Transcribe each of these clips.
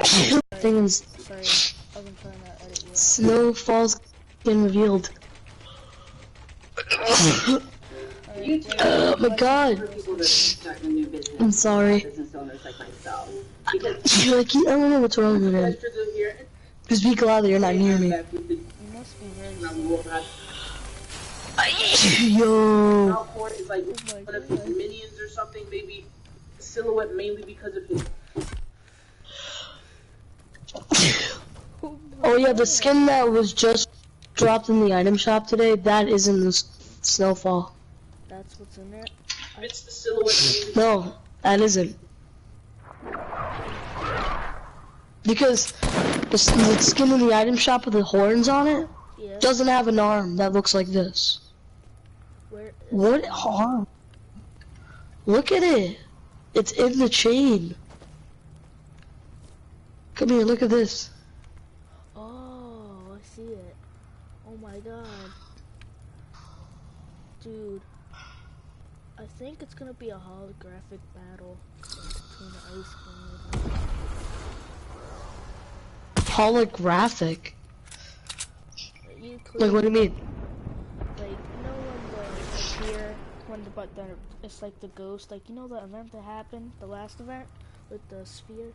Thing is, Sorry, I wasn't trying to edit you out. Snowfall's been revealed. Oh my god. I'm sorry. I don't know what's wrong with him. Just be glad that you're not near me. You must be very sad. Yo. Alcor is like one of his minions or something, maybe Silhouette mainly because of his. Oh yeah, the skin that was just dropped in the item shop today, that is in the Snowfall. That's what's in it? It's the Silhouette. No, that isn't. Because the skin in the item shop with the horns on it doesn't have an arm that looks like this. What arm? Look at it. It's in the chain. Come here, look at this. Oh, I see it. Oh my god. Dude. I think it's gonna be a holographic battle between the Ice Queen and Holographic? Like, what do you mean? Like, you know when it's like the ghost, like, you know the event that happened, the last event with the sphere?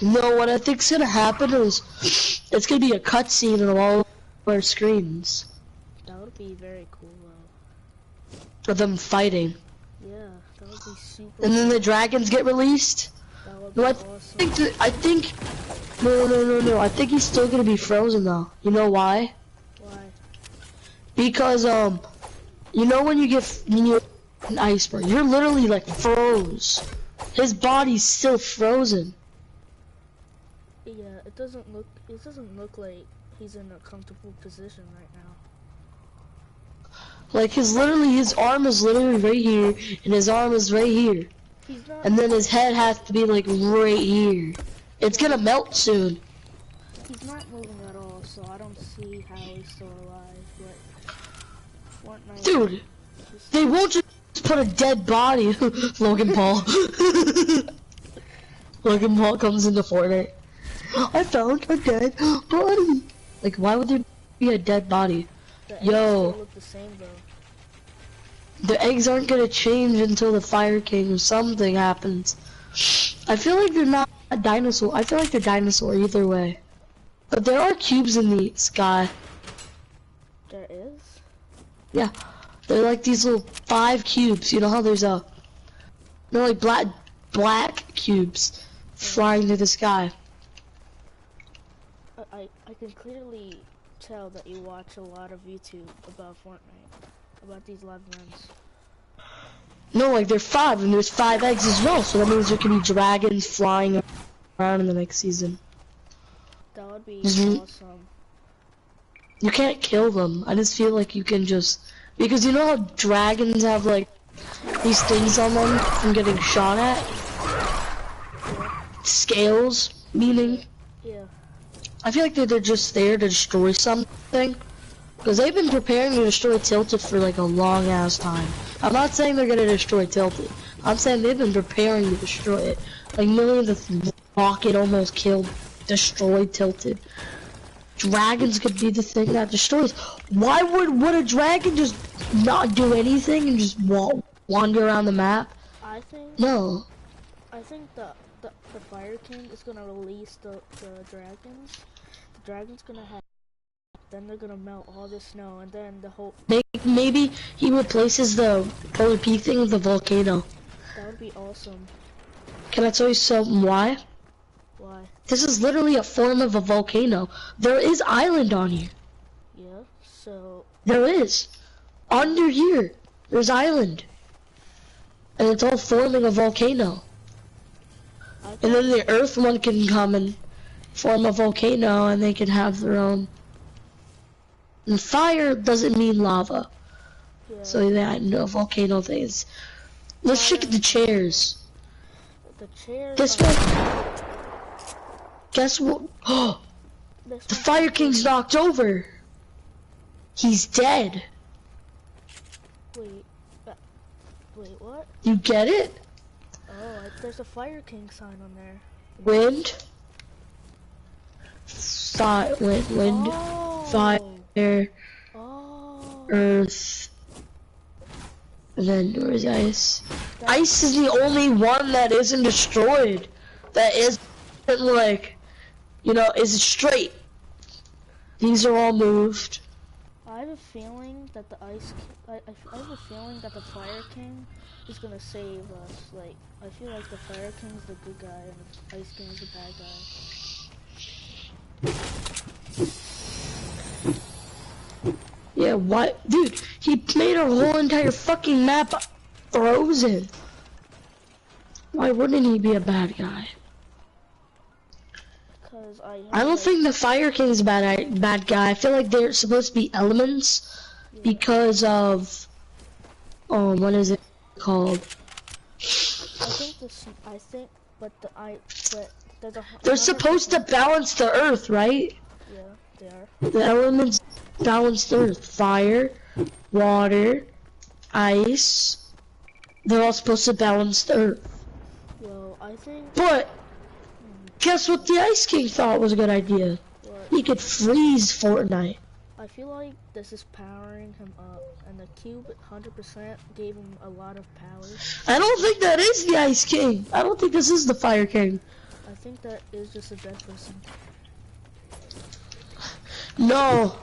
No, what I think's gonna happen is it's gonna be a cutscene on all of our screens. That would be very cool though. Of them fighting. Yeah, that would be super And then cool. the dragons get released. That would be No, awesome. I think he's still gonna be frozen though. You know why? Why? Because you know when you get an iceberg, you're literally like froze. His body's still frozen. Yeah, it doesn't look like he's in a comfortable position right now. Like his arm is literally right here, and his arm is right here. He's not, And then his head has to be like right here. It's gonna melt soon. he's not moving at all, so I don't see how he's still alive, but Fortnite. Dude, they won't just put a dead body. Logan Paul. Logan Paul comes into Fortnite. I found a dead body. Like, why would there be a dead body? The eggs Yo. still look the same though. The eggs aren't gonna change until the Fire King or something happens. I feel like they're not a dinosaur. I feel like they're dinosaur either way. But there are cubes in the sky. There is? Yeah. They're like these little 5 cubes. You know how there's they're like black cubes flying through the sky. I can clearly tell that you watch a lot of YouTube about Fortnite, about these live events. No, like they're 5 and there's 5 eggs as well. So that means there can be dragons flying around in the next season. That would be Mhm. awesome. You can't kill them. I just feel like you can just, because you know how dragons have like these things on them from getting shot at? Scales, meaning. Yeah. I feel like they're just there to destroy something. Because they've been preparing to destroy Tilted for like a long ass time. I'm not saying they're gonna destroy Tilted. I'm saying they've been preparing to destroy it. Like millions of rocket almost destroyed Tilted. Dragons could be the thing that destroys. Why would a dragon just not do anything and just wander around the map? I think the Fire King is gonna release the dragons. The dragons gonna have, then they're gonna melt all the snow, and then the whole. Maybe he replaces the polar peak thing with the volcano. That would be awesome. Can I tell you something? Why? Why? This is literally a form of a volcano. There is island on here. Yeah. So. There is. Under here, there's island. And it's all forming a volcano. And then the earth one can come and form a volcano and they can have their own. And fire doesn't mean lava. Yeah. So yeah, I know volcano things. Let's check the chairs. The chairs. Guess what? Guess what? Oh, the Fire King's knocked over. He's dead. Wait, what? You get it? Oh, there's a Fire King sign on there. Wind. wind, Oh. fire, Oh. earth, and then where's ice? That's Ice is the only one that isn't destroyed. That isn't like, you know, is straight. These are all moved. I have a feeling that the I have a feeling that the Fire King is gonna save us. Like, I feel like the Fire King's the good guy and the Ice King's the bad guy. Yeah, what? Dude, he made our whole entire fucking map frozen. Why wouldn't he be a bad guy? Because I don't think the Fire King's a bad guy. I feel like they're supposed to be elements because of, what is it called? but They're supposed to balance the earth, right? Yeah, they are. The elements balance the earth. Fire, water, ice. They're all supposed to balance the earth. Well, I think. But guess what the Ice King thought was a good idea? What? He could freeze Fortnite. I feel like this is powering him up, and the cube 100% gave him a lot of power. I don't think that is the Ice King. I don't think this is the Fire King. I think that is just a dead person. No.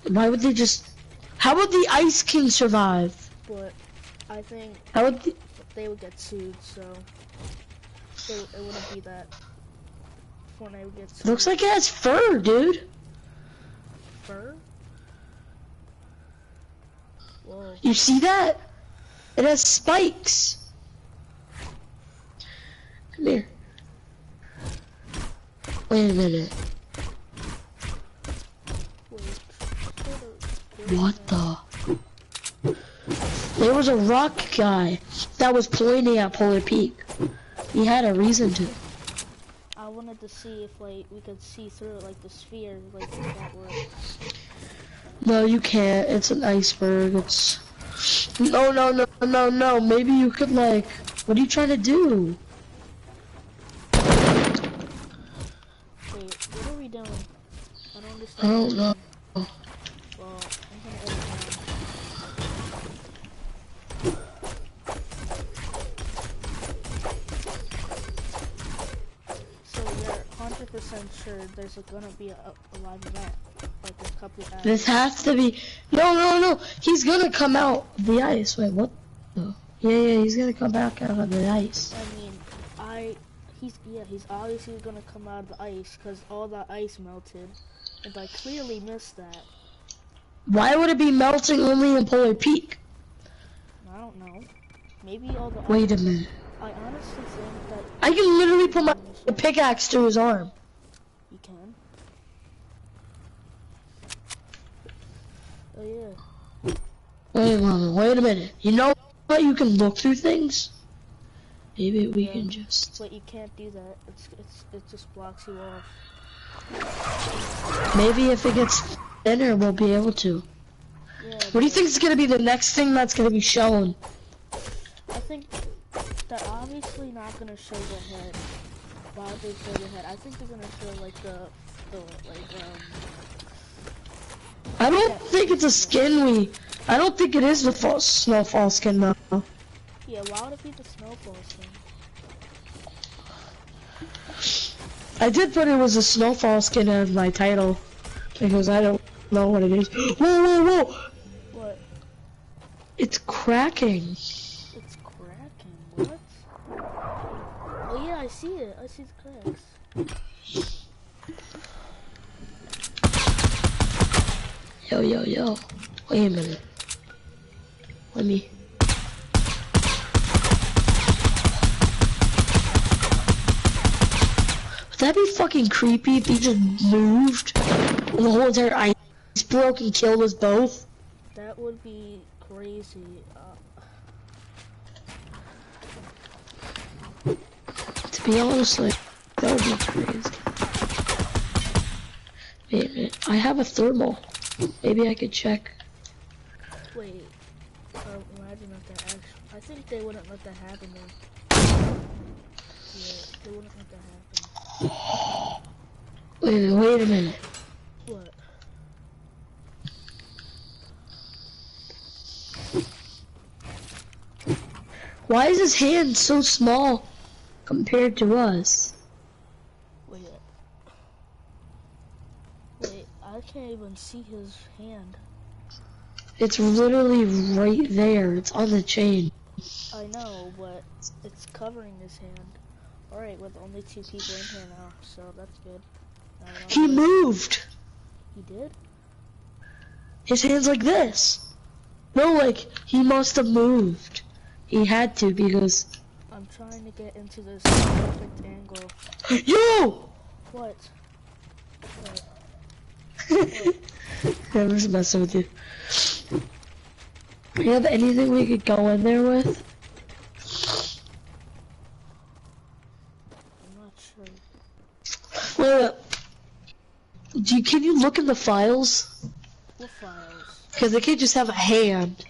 Why would they just... How would the Ice King survive? But I think How would they would get sued, so it wouldn't be that Fortnite would get sued. Looks like it has fur, dude. Fur? Whoa. You see that? It has spikes. Come here. Wait a minute. What the? There was a rock guy that was pointing at Polar Peak. He had a reason to. I wanted to see if like we could see through it, like the sphere, like if that works. No, you can't. It's an iceberg. It's no. Maybe you could like. What are you trying to do? Wait, what are we doing? I don't understand. I don't know. Well, I'm gonna edit down. So you're 100% sure there's gonna be a live event, like a couple hours. This has to be. No. He's gonna come out of the ice. Wait, what? No. Yeah. He's gonna come back out of the ice. I mean, he's obviously gonna come out of the ice because all the ice melted, and I clearly missed that. Why would it be melting only in Polar Peak? I don't know. Maybe all the. Wait a minute. I honestly think that. I can literally put my pickaxe through his arm. You can. Oh yeah. Wait a minute. You know what? You can look through things. Maybe we can just. But you can't do that. It just blocks you off. Maybe if it gets thinner, we'll be able to. Yeah. What do you think is gonna be the next thing that's gonna be shown? I think they're obviously not gonna show the head. Why would they show the head? I think they're gonna show like I don't think it's a skin I don't think it is the snowfall skin though. Yeah, why would it be the snowfall skin? I did put it was a snowfall skin as my title because I don't know what it is. Whoa! What? It's cracking. It's cracking. What? Oh yeah, I see it. I see the cracks. Yo. Wait a minute. Let me. Would that be fucking creepy if he just moved and the whole entire ice broke and killed us both? That would be crazy. To be honest, like, that would be crazy. Wait a minute. I have a thermal. Maybe I could check. Wait. Imagine if that actually. I think they wouldn't let that happen though. Yeah, they wouldn't let that happen. Wait a minute. What? Why is his hand so small compared to us? Wait, I can't even see his hand. It's literally right there. It's on the chain. I know, but it's covering his hand. Alright, with only 2 people in here now, so that's good. He moved. He did? His hand's like this. No, like, he must have moved. He had to because... I'm trying to get into this perfect angle. Yo! What? I'm just messing with you. Do you have anything we could go in there with? I'm not sure. Wait. Can you look in the files? What files? Because they can't just have a hand.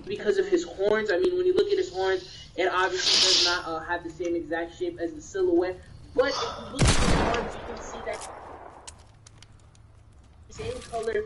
Because of his horns, I mean, when you look at his horns, it obviously does not have the same exact shape as the silhouette. But if you look at his horns, you can see that same color.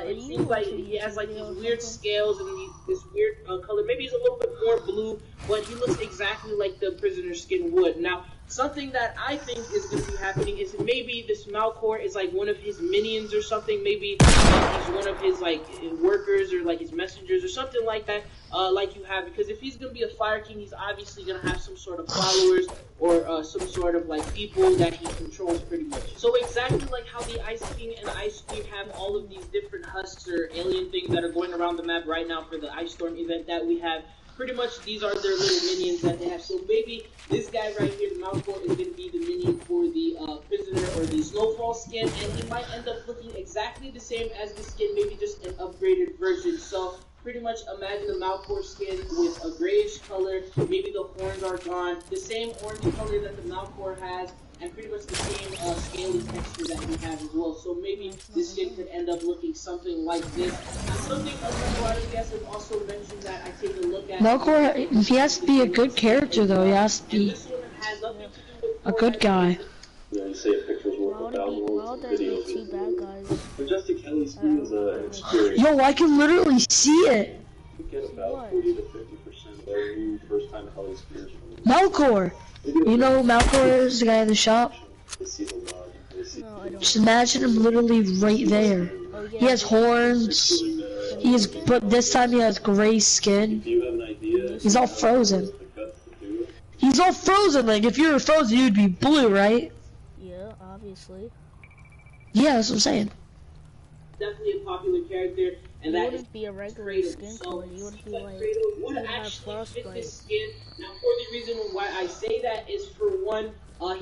It seems like he has like these weird scales and this weird color. Maybe he's a little bit more blue, but he looks exactly like the prisoner's skin would. Now, something that I think is going to be happening is maybe this Malcor is like one of his minions or something. Maybe he's one of his like workers or like his messengers or something like that. Like you have, because if he's going to be a Fire King, he's obviously going to have some sort of followers or some sort of like people that he controls pretty much. So exactly like how the Ice King and Ice Queen have all of these different husks or alien things that are going around the map right now for the Ice Storm event that we have. Pretty much these are their little minions that they have. So maybe this guy right here, the Malcor, is going to be the minion for the prisoner or the Snowfall skin, and he might end up looking exactly the same as the skin, maybe just an upgraded version. So pretty much imagine the Malcor skin with a grayish color, maybe the horns are gone, the same orange color that the Malcor has, and pretty much the same scaly texture that we have as well. So maybe this skin could end up looking something like this. Something a lot of guys have also mentioned that I take a look at. Malcor, he has to be a good character though. He has to be a good guy. Yeah, you say a picture's worth 1,000 words, videos two bad guys. Majestic Kelly's speed is an experience. Yo, I can literally see it. You get about 40 to 50% of their new first-time Kelly spears. Malcor. You know who Malcor is, the guy in the shop? They see the log. They see No, I don't. Just imagine him literally right there. Oh, yeah, He has horns. He is, but this time he has gray skin. Do you have an idea? He's all frozen. The guts to do it? He's all frozen. Like if you were frozen, you'd be blue, right? Yeah, obviously. Yeah, that's what I'm saying. Definitely a popular character, and You that is wouldn't be a regular Kratos. skin So color. You would be like, Kratos you would would have actually fit frostbite. this skin. Now, for the reason why I say that is for one,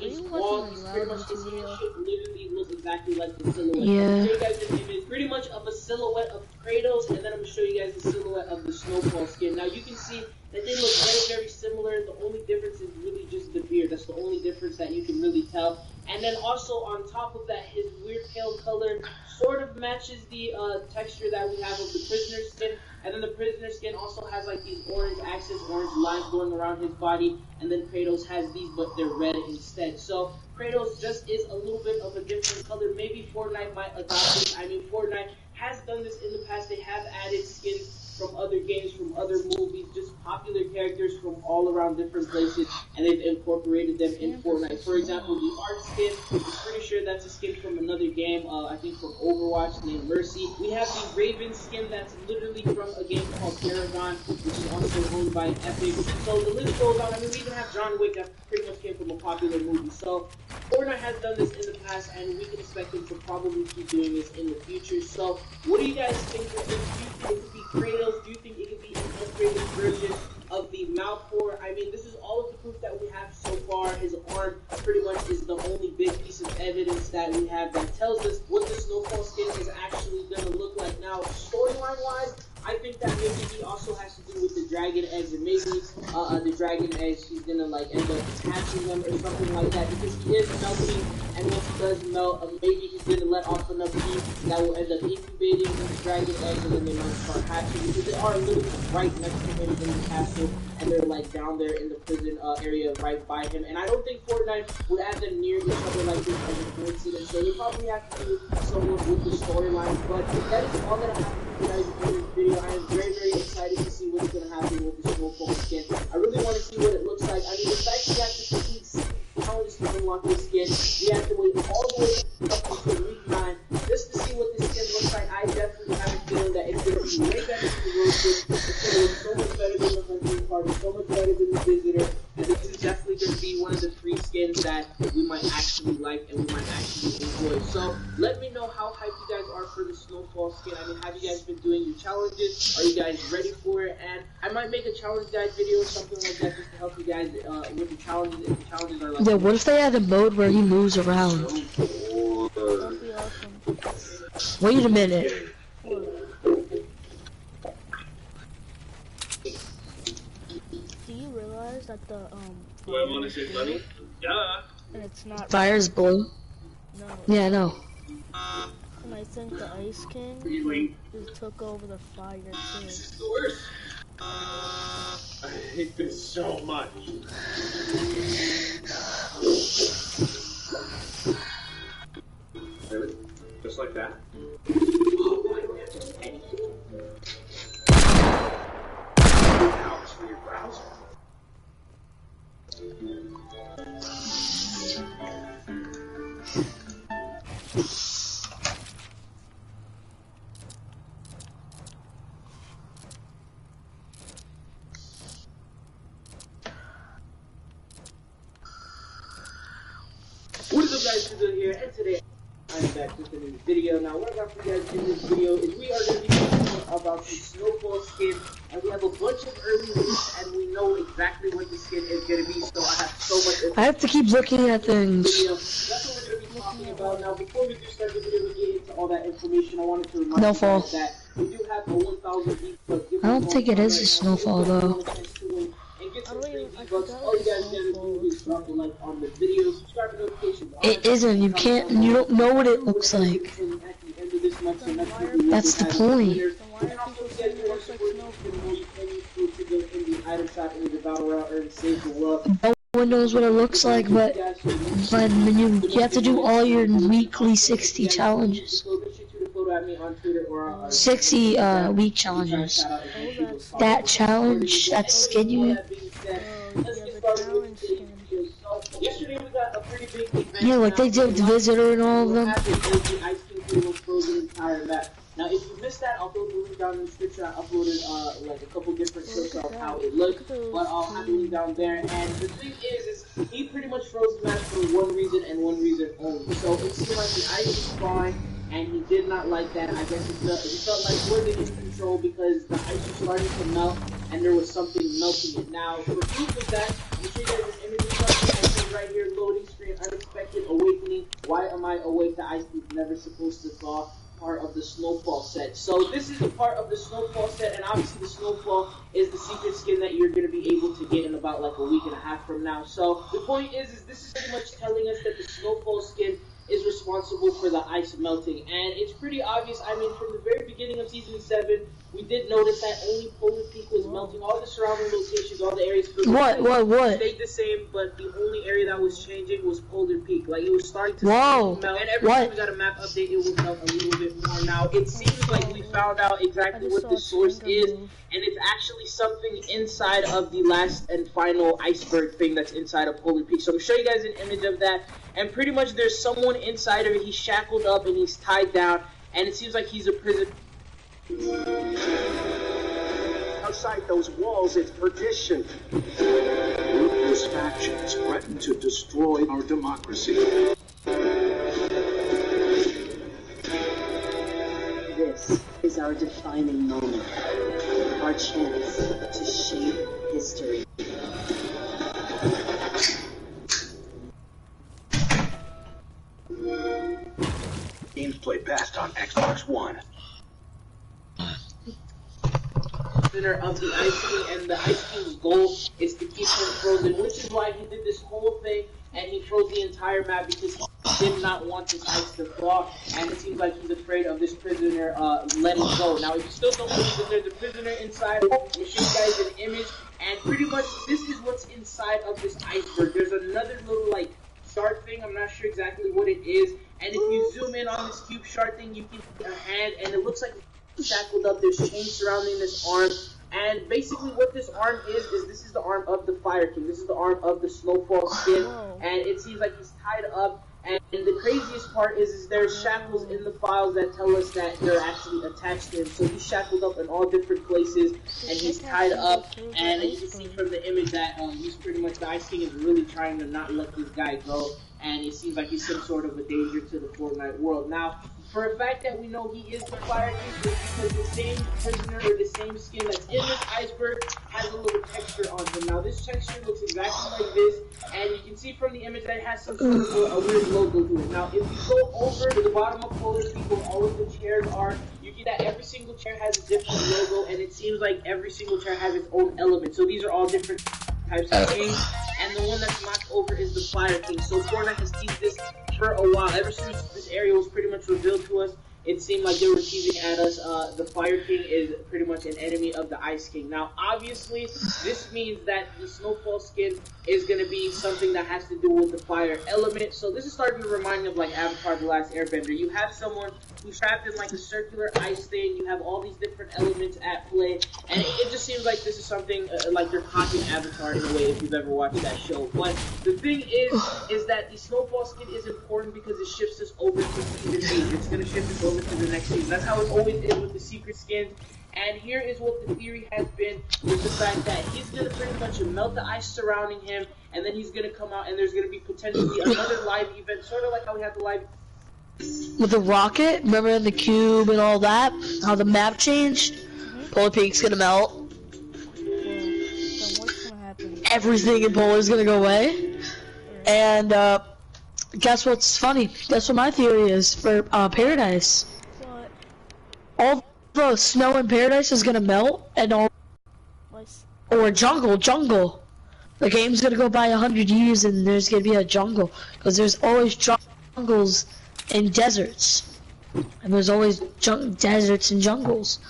he's you bald. watching He's my pretty Loud much his video? hand should literally look exactly like the silhouette. Yeah. I'll show you guys an image, pretty much of a silhouette of Kratos, and then I'm gonna show you guys the silhouette of the Snowfall skin. Now you can see that they look very, very similar. The only difference is really just the beard. That's the only difference that you can really tell. And then also on top of that, his weird pale color sort of matches the texture that we have of the prisoner's skin. And then the prisoner's skin also has like these orange axis, orange lines going around his body. And then Kratos has these, but they're red instead. So Kratos just is a little bit of a different color. Maybe Fortnite might adopt it. I mean, Fortnite has done this in the past. They have added skins from other games, from other movies, just popular characters from all around different places, and they've incorporated them in Fortnite. For example, the art skin, I'm pretty sure that's a skin from another game, I think from Overwatch, named Mercy. We have the Raven skin that's literally from a game called Paragon, which is also owned by Epic. So the list goes on. I mean, we even have John Wick that pretty much came from a popular movie. So Fortnite has done this in the past, and we can expect them to probably keep doing this in the future. So what do you guys think of this? Do you think it could be Kratos? Do you think it could be an upgraded version of the Malcor? I mean, this is all of the proof that we have so far. His arm pretty much is the only big piece of evidence that we have that tells us what the Snowfall skin is actually going to look like. Now, storyline-wise, I think that maybe and he also has to do with the dragon eggs, and maybe the dragon eggs, he's gonna like end up hatching them or something like that, because he is melting, and once he does melt, maybe he's gonna let off enough heat that will end up incubating these dragon eggs, and then they might start hatching, because they are literally right next to him in the castle, and they're like down there in the prison area right by him. And I don't think Fortnite would have them near each other like this as a coincidence, so they probably have to do something with the storyline. But that is all that I have for you guys in this video. I am very, very excited to see what's going to happen with the Snowfall skin. I really want to see what it looks like. I mean, the fact that you have to complete 6 challenges to unlock this skin, we have to wait all the way up until week 9 just to see what this skin looks like. I definitely have a feeling that it's going to be way better than the Rose skin. It's going to look so much better than the Hunting Party, so much better than the Visitor. And this is definitely going to be one of the free skins that we might actually like and we might actually enjoy. So let me know how hyped you guys are for the Snowfall skin. I mean, have you guys been doing your challenges? Are you guys ready for it? And I might make a challenge guide video or something like that just to help you guys with the challenges. If the challenges are like, Yeah, what if they had a mode where he moves around? That'd be awesome. Wait a minute. Do you realize that the Do I want to save money? Yeah. and it's not Fire's blue. no, Yeah, I know. and I think the Ice King Really? just took over the fire too. This is the worst. I hate this so much. Really? Just like that? Oh, why do we have to do anything? Hours for your browser. what is up guys, Susan here, and today I'm back with a new video. Now what I got for you guys in this video is we are going to be talking about the Snowfall skin, and we have a bunch of early leaks, and we know exactly what the skin is going to be, so I have so much I have to keep looking at things. video. That's what we're going to be talking about. Now before we do start the video, we get into all that information, I wanted to remind No you fall. guys that we do have a 1,000 V-Bucks. I don't think it is a snowfall though. And get some I don't free even- I V-Bucks. forgot All you it's guys gotta do is drop a like on the video, subscribe to notifications. It isn't. You can't. You don't know what it looks like. That's the point. Then why are people saying it looks like snowfall? No one knows what it looks like, but when you have to do all your weekly 60 challenges. 60 week challenges. That challenge, that skin you get. Yesterday we got a pretty big event. Yeah, like they did with the Visitor and all of them. Now, if you missed that, I'll throw the link down in the description. I uploaded like a couple different clips of how it looked, but I'll have the link down there. And the thing is he pretty much froze the match for one reason and one reason only. So it seemed like the ice was fine, and he did not like that. I guess he felt like he wasn't in control because the ice was starting to melt, and there was something melting it. Now, for proof of that, I'm sure you guys an image of something. I see right here, loading screen, unexpected awakening. Why am I awake? The ice was never supposed to thaw. Part of the Snowfall set. So this is the part of the Snowfall set, and obviously the Snowfall is the secret skin that you're going to be able to get in about like a week and a half from now. So the point is this is pretty much telling us that the Snowfall skin is responsible for the ice melting, and it's pretty obvious. I mean, from the very beginning of Season 7, we did notice that only Polar Peak was melting. All the surrounding locations, all the areas What? stayed the same, but the only area that was changing was Polar Peak. Like, it was starting to Whoa. melt, and every time we got a map update, it would melt a little bit more. Now, it seems like we found out exactly what the source is, and it's actually something inside of the last and final iceberg thing that's inside of Polar Peak. So I'm going to show you guys an image of that, and pretty much there's someone inside of it. He's shackled up and he's tied down, and it seems like he's a prisoner. Outside those walls, it's perdition. Ruthless factions threaten to destroy our democracy. This is our defining moment, our chance to shape history. Games play best on Xbox One. prisoner of the Ice King, and the Ice King's goal is to keep him frozen, which is why he did this whole thing, and he froze the entire map because he did not want this ice to thaw, and it seems like he's afraid of this prisoner letting go. Now, if you still don't believe that there's a prisoner inside, I'm going to show you guys an image, and pretty much this is what's inside of this iceberg. There's another little, like, shard thing. I'm not sure exactly what it is, and if you zoom in on this cube shard thing, you can see a hand, and it looks like it's shackled up. There's chains surrounding this arm, and basically what this arm is this is the arm of the Fire King. This is the arm of the Snowfall skin, and it seems like he's tied up. And the craziest part is there's shackles in the files that tell us that they're actually attached to him. So he's shackled up in all different places, and he's tied up. And you can see from the image that he's pretty much, the Ice King is really trying to not let this guy go. And it seems like he's some sort of a danger to the Fortnite world. Now, for a fact that we know he is the Fire King, is because the same prisoner or the same skin that's in this iceberg has a little texture on him. Now, this texture looks exactly like this, and you can see from the image that it has some sort of a weird logo to it. Now, if you go over to the bottom of Polar Peak where all of the chairs are, you get that every single chair has a different logo, and it seems like every single chair has its own element. So these are all different types of things, and the one that's knocked over is the Fire King. So Fortnite has teased this for a while. Ever since this area was pretty much revealed to us, it seemed like they were teasing at us. The Fire King is pretty much an enemy of the Ice King. Now, obviously, this means that the Snowfall skin is going to be something that has to do with the fire element. So this is starting to remind me of like Avatar: The Last Airbender. You have someone who's trapped in like a circular ice thing. You have all these different elements at play, and it just seems like this is something like they're copying Avatar in a way, if you've ever watched that show. But the thing is that the Snowfall skin is important because it shifts us over to season 8. It's going to shift us over to the next season. That's how it always is with the secret skins. And here is what the theory has been, with the fact that he's going to pretty much melt the ice surrounding him, and then he's going to come out, and there's going to be potentially another live event, sort of like how we had the live with the rocket, remember in the cube and all that, how the map changed? Polar Peak's gonna melt. Well, then what's gonna happen? Everything in Polar's gonna go away. And guess what's funny? Guess what my theory is for Paradise? What? All the snow in Paradise is gonna melt, and all, or jungle. The game's gonna go by 100 years, and there's gonna be a jungle, because there's always jungles and deserts, and there's always deserts and jungles.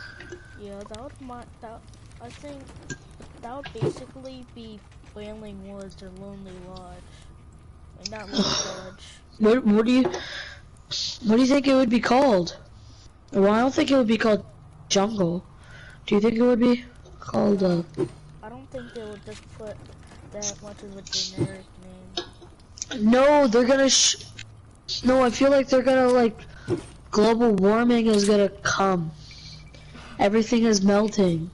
Yeah, I think that would basically be Wailing Woods or Lonely Lodge, and not Lonely Lodge. What do you think it would be called? Well, I don't think it would be called Jungle. Do you think it would be called I don't think they would just put that much of a generic name. No, they're gonna no, I feel like they're gonna, like, global warming is gonna come. Everything is melting.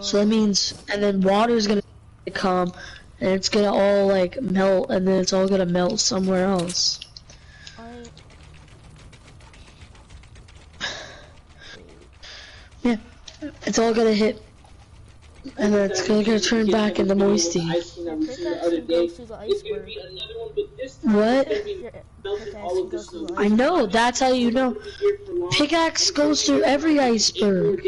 So that means, and then water's gonna come, and it's gonna all, like, melt, and then it's all gonna melt somewhere else. Yeah, it's all gonna hit, and then it's gonna turn back into moisty. What? I know, that's how you know. Pickaxe goes through every iceberg.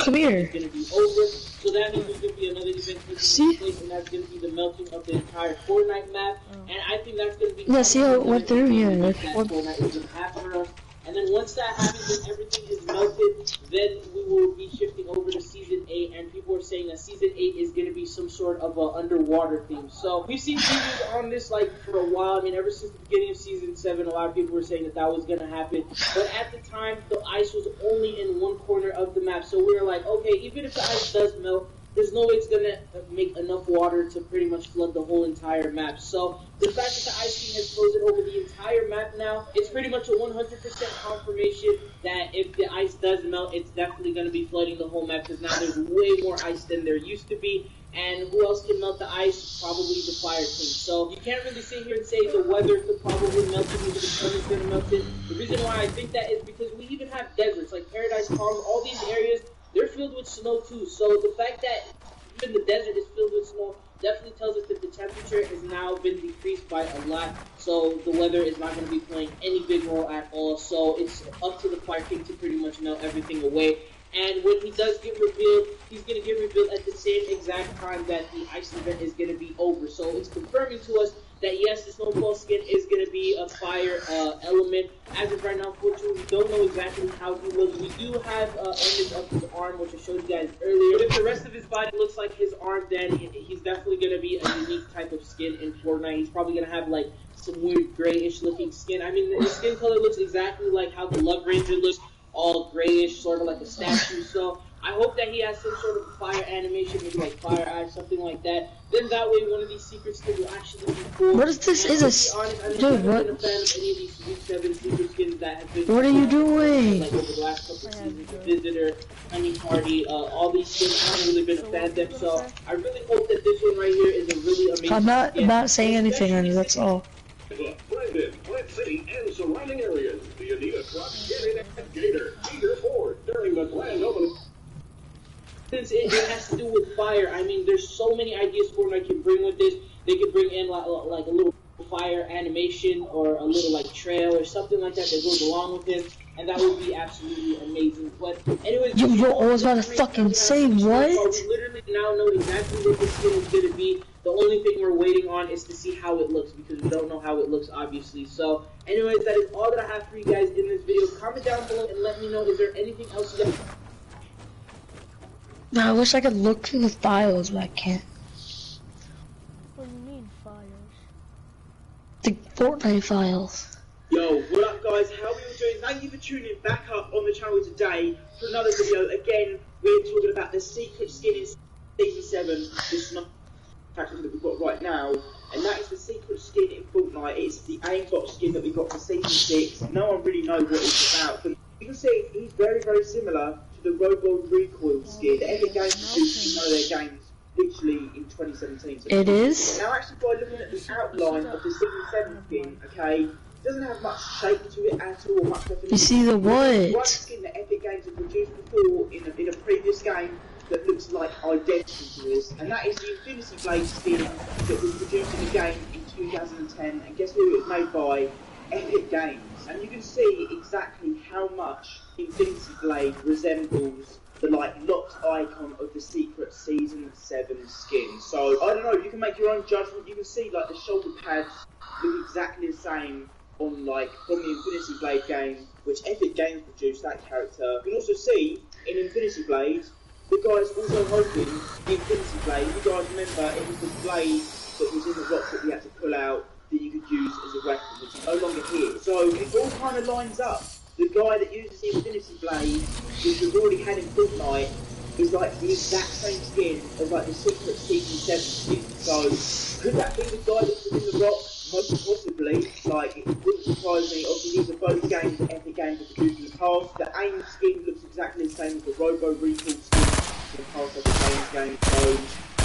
Come here. So that means there's going to be another event taking place, and that's going to be the melting of the entire Fortnite map. And I think that's going to be... Yeah, see how it went through? Yeah. Fortnite is going to happen for us. And then once that happens and everything is melted, then we will be shifting over to Season 8, and people are saying that Season 8 is going to be some sort of an underwater theme. So we've seen previews on this like for a while. I mean, ever since the beginning of Season 7, a lot of people were saying that was going to happen. But at the time, the ice was only in one corner of the map. So we were like, okay, even if the ice does melt, there's no way it's going to make enough water to pretty much flood the whole entire map. So the fact that the Ice King has frozen over the entire map now, it's pretty much a 100% confirmation that if the ice does melt, it's definitely going to be flooding the whole map, because now there's way more ice than there used to be. And who else can melt the ice? Probably the Fire King. So you can't really sit here and say the weather could probably melt it, maybe the sun is going to melt it. The reason why I think that is because we even have deserts, like Paradise Palms, all these areas, they're filled with snow too. So the fact that even the desert is filled with snow definitely tells us that the temperature has now been decreased by a lot. So the weather is not going to be playing any big role at all. So it's up to the Fire King to pretty much melt everything away. And when he does get revealed, he's going to get revealed at the same exact time that the ice event is going to be over. So it's confirming to us that yes, the snowball skin is going to be a fire element. As of right now, unfortunately, we don't know exactly how he looks. We do have image of his arm, which I showed you guys earlier. But if the rest of his body looks like his arm, then he's definitely going to be a unique type of skin in Fortnite. He's probably going to have like some weird grayish looking skin. I mean, the skin color looks exactly like how the Love Ranger looks, all grayish, sort of like a statue. So I hope that he has some sort of fire animation, maybe like fire eyes, something like that. Then that way, one of these secret skins will actually be cool. What is this? Is a dude? What? Been a fan of any of these Week 7 secret skins that have been. What are you doing? Like over the last couple of seasons, Visitor, Honey Party, all these skins. I haven't really been a fan of them, so I really hope that this one right here is a really amazing. I'm not saying anything, honey. That's all. Brandon, Flint City, and surrounding areas. Do you need a truck? Get in at Gator Ford during the grand opening. Since it has to do with fire, I mean, there's so many ideas Fortnite can bring with this. They could bring in like a little fire animation or a little like trail or something like that that goes along with it, and that would be absolutely amazing. But anyways, Yo, I was about to fucking say what? We literally now know exactly what this skin is going to be. The only thing we're waiting on is to see how it looks, because we don't know how it looks, obviously. So, anyways, that is all that I have for you guys in this video. Comment down below and let me know, is there anything else you guys... No, I wish I could look through the files, but I can't. What do you mean, files? The Fortnite files. Yo, what up guys, how are we all doing? Thank you for tuning back up on the channel today for another video. Again, we're talking about the secret skin in Season 7, this is not package that we've got right now, and that is the secret skin in Fortnite. It's the aimbot skin that we got for Season 6. No one really knows what it's about, but you can see he's very, very similar to the Robo Recoil skin. The Epic Games produced one of their games literally in 2017. So It is? now actually by looking at the outline of the Season 7 skin, okay, doesn't have much shape to it at all, much definition. You see the One what? skin that Epic Games have produced before in a previous game that looks like identical to this, and that is the Infinity Blade skin that was produced in the game in 2010, and guess who it was made by? Epic Games. And you can see exactly how much Infinity Blade resembles the like locked icon of the secret Season 7 skin. So I don't know, you can make your own judgment. You can see like the shoulder pads look exactly the same on like from the Infinity Blade game, which Epic Games produced that character. You can also see in Infinity Blade the guy's also holding the Infinity Blade. You guys remember it was the blade that was in the rock that we had to pull out that you could use as a weapon, which is no longer here. So it all kind of lines up. The guy that uses the Infinity Blade, which we've already had in Fortnite, is like the exact same skin as like the secret Season 7 skin. So could that be the guy that was in the rock? Most possibly. Like it wouldn't surprise me. Obviously these are both games that Epic Games have produced in the past. The aim skin looks exactly the same as the Robo Recoil skin in the past of the same game. So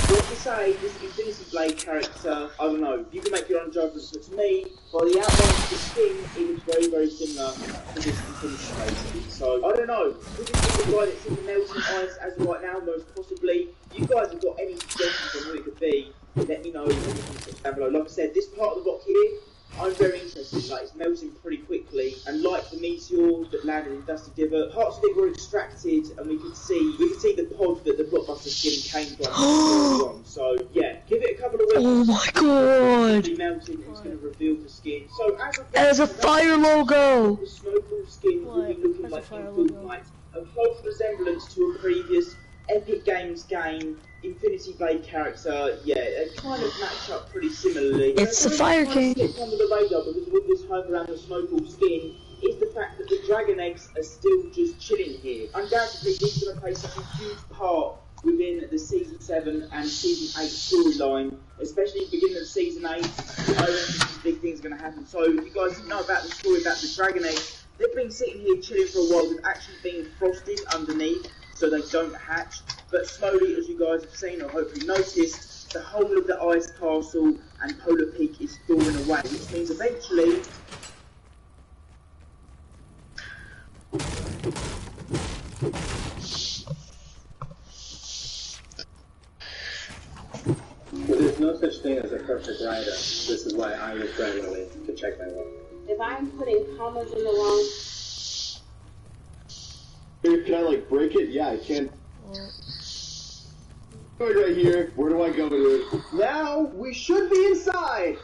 what to say, this Infinity Blade character, I don't know, you can make your own judgments, but to me, by the outline of the skin, it looks very, very similar to this Infinity Blade skin. So, I don't know, could this be the guy that's in the melting ice as of right now, most possibly? You guys have got any suggestions on who it could be, let me know in the comments down below. Like I said, this part of the rock here, I'm very interested, like it's melting pretty quickly, and like the meteor that landed in Dusty Divot, parts of it were extracted, and we could see the pod that the blockbuster skin came from. So yeah, give it a couple of weeks. Oh my god! It's melting, and it's going to reveal the skin. So As a fire logo! The snowball skin will be looking like in Fortnite, a close resemblance to a previous Epic Games game. Infinity Blade character, yeah, they kind of match up pretty similarly. It's the Fire King. Slipped under the radar because of all this hype around the snowball skin is the fact that the dragon eggs are still just chilling here. Undoubtedly, these are going to play such a huge part within the Season 7 and Season 8 storyline, especially at the beginning of Season 8. I don't think these big things are going to happen. So, if you guys didn't know about the story about the dragon eggs, they've been sitting here chilling for a while. They've actually been frosted underneath so they don't hatch. But slowly, as you guys have seen or hopefully noticed, the whole of the ice castle and Polar Peak is thawing away, which means eventually there's no such thing as a perfect writer. This is why I look regularly to check my work. If I'm putting commas in the wrong... Can I like break it? Yeah, I can. Right here. Where do I go, dude? Now we should be inside.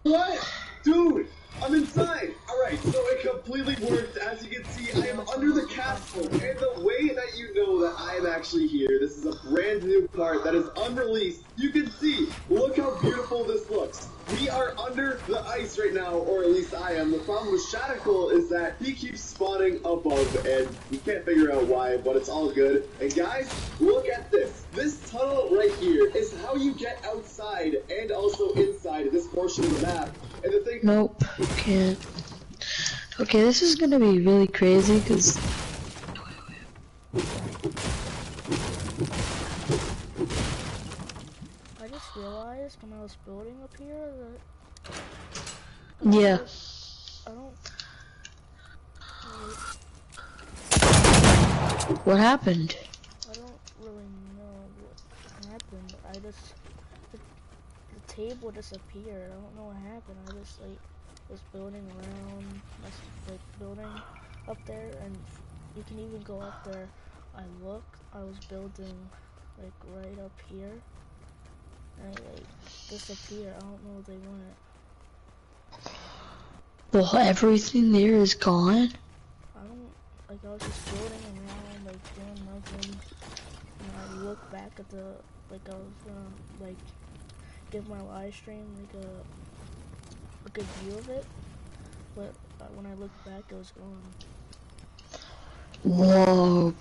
What? Dude, I'm inside. Alright, so it completely worked. As you can see, I am under the castle. And the way that you know that I am actually here, this is a brand new part that is unreleased. You can see, look how beautiful this looks. We are under the ice right now, or at least I am. The problem with Shadical is that he keeps spawning above, and we can't figure out why, but it's all good. And guys, look at this. This tunnel right here is how you get outside and also inside this portion of the map. And the thing— Nope, can't. Okay, this is gonna be really crazy, because... I just realized when I was building up here that... Yeah. I don't... What happened? I don't really know what happened. I just... The table disappeared. I don't know what happened. I just, like, was building around, like, building up there, and you can even go up there. I was building, like, right up here, and it, like, disappeared. I don't know what they went. Well, everything there is gone? I don't, like, I was just building around, like, doing nothing, and I looked back at the, like, I was gonna, like, give my live stream, like, a good view of it, but when I looked back, it was gone. Whoa.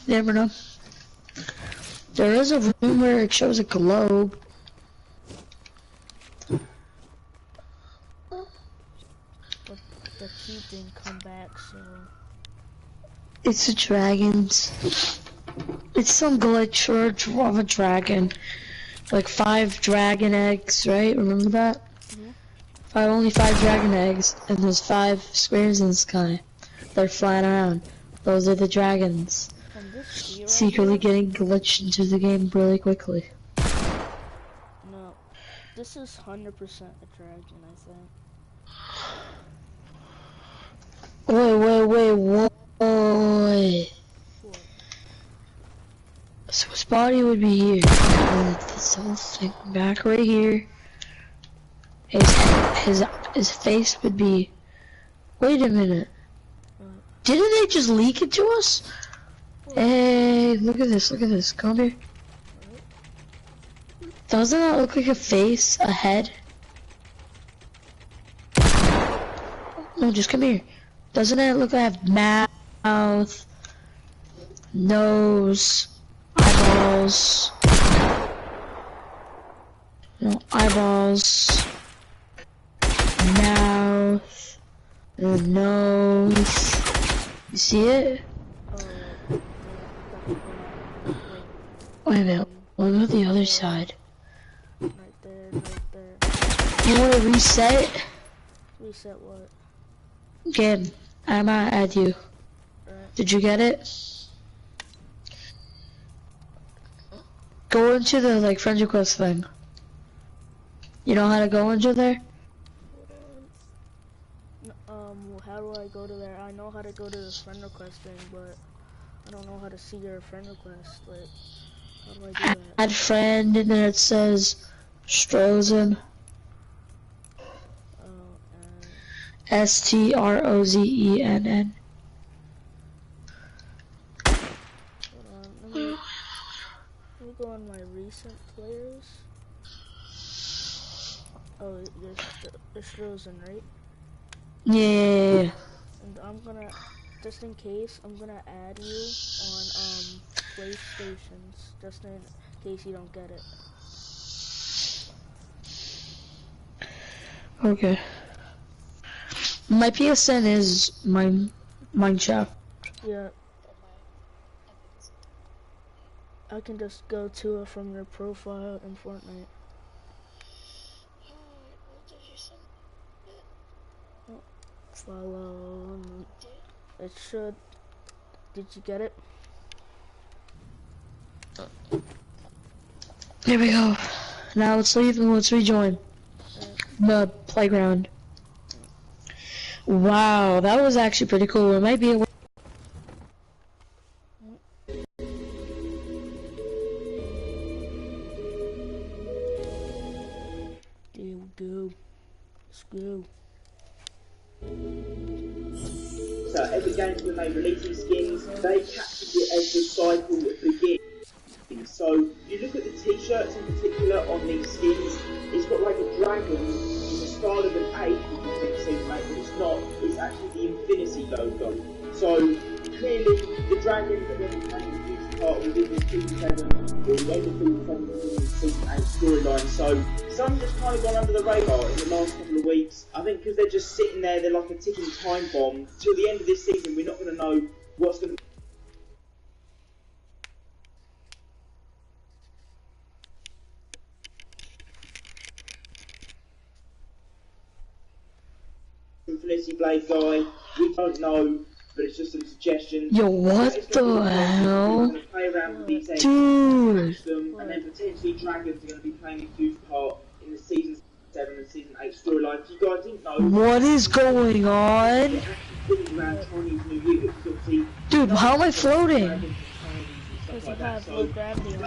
Never know. There is a room where it shows a globe. But the key didn't come back, so... It's the dragons. It's some glitch of a dragon. Like 5 dragon eggs, right? Remember that? Mm-hmm. Only 5 dragon eggs, and there's 5 squares in the sky. They're flying around. Those are the dragons. Secretly getting glitched into the game really quickly. No, this is 100% a dragon, I think. Wait. So his body would be here. And this whole thing back right here. His face would be. Wait a minute. Didn't they just leak it to us? Hey, look at this. Come here. Doesn't that look like a face, a head? No, just come here. Doesn't it look like a mouth, nose, eyeballs? No, eyeballs, mouth, nose. You see it? Wait a minute. What about the other side? Right there. You want to reset it? Reset what? Game. I'm gonna add you. Did you get it? Go into the like friend request thing. You know how to go into there? How do I go to there? I know how to go to the friend request thing, but I don't know how to see your friend request. Like, how do I do that? Add friend, and then it says Strozen. STROZENN. Hold on, let me go on my recent players. Oh, you're Strozen, right? Yeah. And I'm gonna, just in case, I'm gonna add you on PlayStations, just in case you don't get it. Okay. My PSN is Mineshaft. Yeah. I can just go to it from your profile in Fortnite. Follow. It should. Did you get it? Here we go. Now let's leave and let's rejoin the playground. Wow, that was actually pretty cool. It might be a Go. So every game when they release these skins, they capture it as the cycle begins. So you look at the t-shirts in particular on these skins, it's got like a dragon in the style of an A, which you think seems like, but it's not, it's actually the Infinity logo. So clearly the dragon that they're playing a huge part within this Season 7 or the end of Season 7 within the Season 8 storyline. So some just kind of gone under the radar in the last couple of weeks. I think because they're just sitting there, they're like a ticking time bomb. Till the end of this season, we're not going to know what's going to Infinity Blade guy. We don't know, but it's just some suggestions. Yo, what the hell? Going to play around with these eggs, Dude. hatch them, and then potentially dragons are going to be playing a huge part in the Season 7 and Season 8 storyline. If you guys didn't know, What is going on? they're actually filling around Chinese New Year, because obviously Dude, how am I floating? dragons and Chinese and Because stuff you like that. have So low gravity on.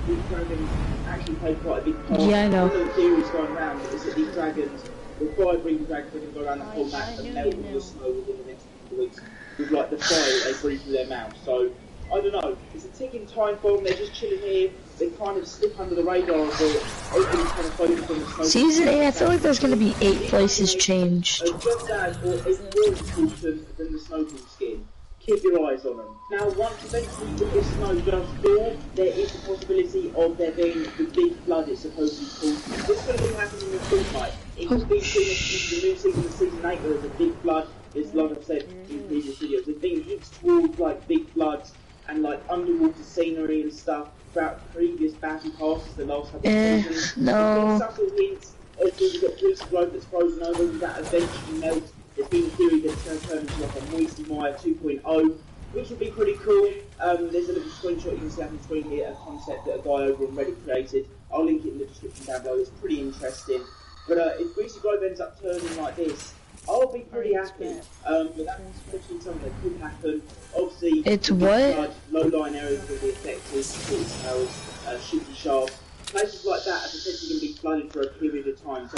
these dragons actually play quite a big part. Yeah, I know. One of the theories going around is that these dragons, the fire breathing dragons, are going to go around the whole map and melt all the snow within the next couple of weeks with like the fire that they breathe through their mouth. So I don't know. It's a ticking time bomb. They're just chilling here. They kind of slip under the radar of it. Everybody's kind of focused on the snow. Season 8, I feel like there's gonna be 8 places changed. Just as or even more important than the snowball skin. Keep your eyes on them. Now, once eventually the snow does fall, there is the possibility of there being the big flood it's supposedly called. This is going to be happening with Fortnite. It could be seen as the new season of Season 8 where there's a big flood. There's, like I've said in previous videos, there's been hints towards like big floods and like underwater scenery and stuff throughout previous battle passes the last couple of seasons. No. There's been subtle hints. Obviously, we've got Greasy Grove that's frozen over, that eventually melts. There's been a theory that it's going to turn into like a Moisty Mire 2.0, which would be pretty cool. There's a little screenshot you can see on the screen here, a concept that a guy over on Reddit created. I'll link it in the description down below. It's pretty interesting. But if Greasy Grove ends up turning like this, I'll be pretty happy. But that's potentially something that could happen. Obviously, It's what? flood, low-lying areas will be affected, short towers, shooty shafts. Places like that are potentially going to be flooded for a period of time. So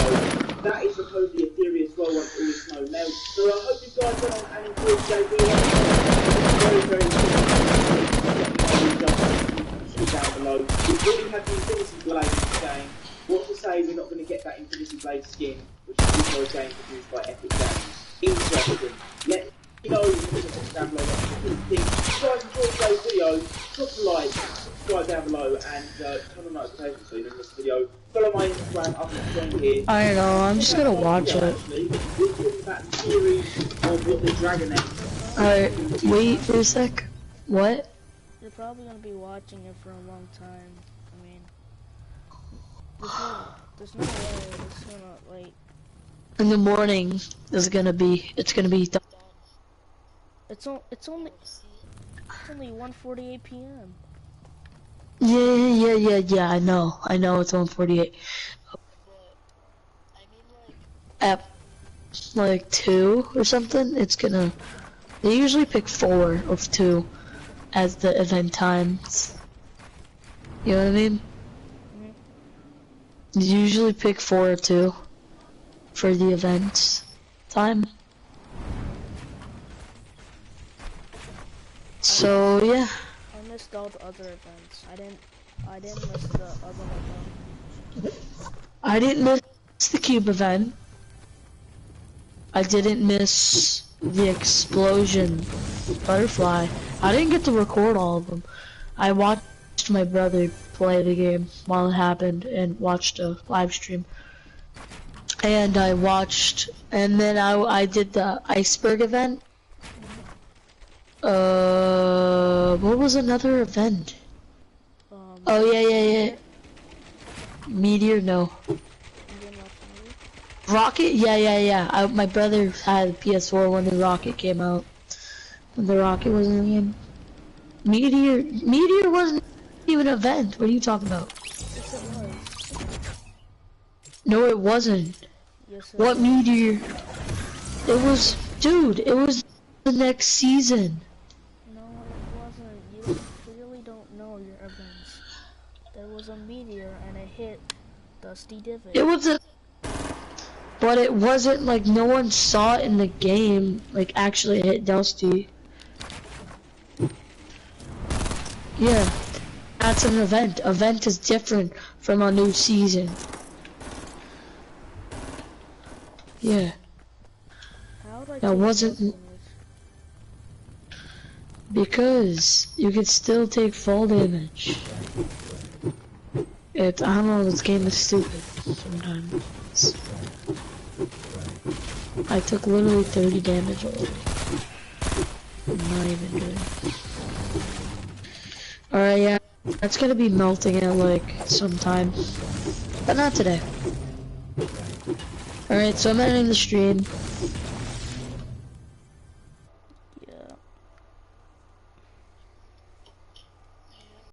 that is supposedly a theory as well once all the snow melts. So I hope you guys went on and enjoyed today's video. Very, very important. Down below. We've already had the Infinity Blade game. What's to say we're not going to get that Infinity Blade skin, which is also a game produced by Epic Games. Interesting. Let me know in the comments down below what you think. If you guys enjoyed today's video, drop a like, subscribe down below, and turn on notifications so you don't miss the video. Follow my Instagram up and down here. I don't know, I'm just gonna watch it. Actually, we're talking about the theory of what the dragon is. Alright, wait for a sec. What? You're probably gonna be watching it for a long time. I mean, there's no way it's gonna like. In the morning, it's gonna be done. It's only 1:48 p.m. Yeah, I know it's 1:48. At like 2 or something, it's gonna, they usually pick 4 of 2 as the event times. You know what I mean? You usually pick 4 or 2 for the event time. So yeah. I missed all the other events. I didn't miss the other one. I didn't miss the cube event. I didn't miss the explosion butterfly. I didn't get to record all of them. I watched my brother play the game while it happened and watched a live stream. And I watched, and then I did the iceberg event. What was another event? Oh yeah. Meteor, no. Rocket, yeah. My brother had a PS4 when the Rocket came out. When the Rocket was in the game. Meteor wasn't even an event. What are you talking about? Yes, it was. No, it wasn't. Yes, it What was. Meteor? It was, dude, it was the next season. No, it wasn't. You clearly don't know your events. There was a meteor and it hit Dusty Divot. It was a, But it wasn't like no one saw it in the game, like actually hit Dusty. Yeah, that's an event. Event is different from a new season. Yeah. That wasn't because you could still take fall damage. I don't know, this game is stupid sometimes. I took literally 30 damage already. I'm not even doing it. Alright, yeah, that's gonna be melting at like sometime, but not today. Alright, so I'm ending the stream.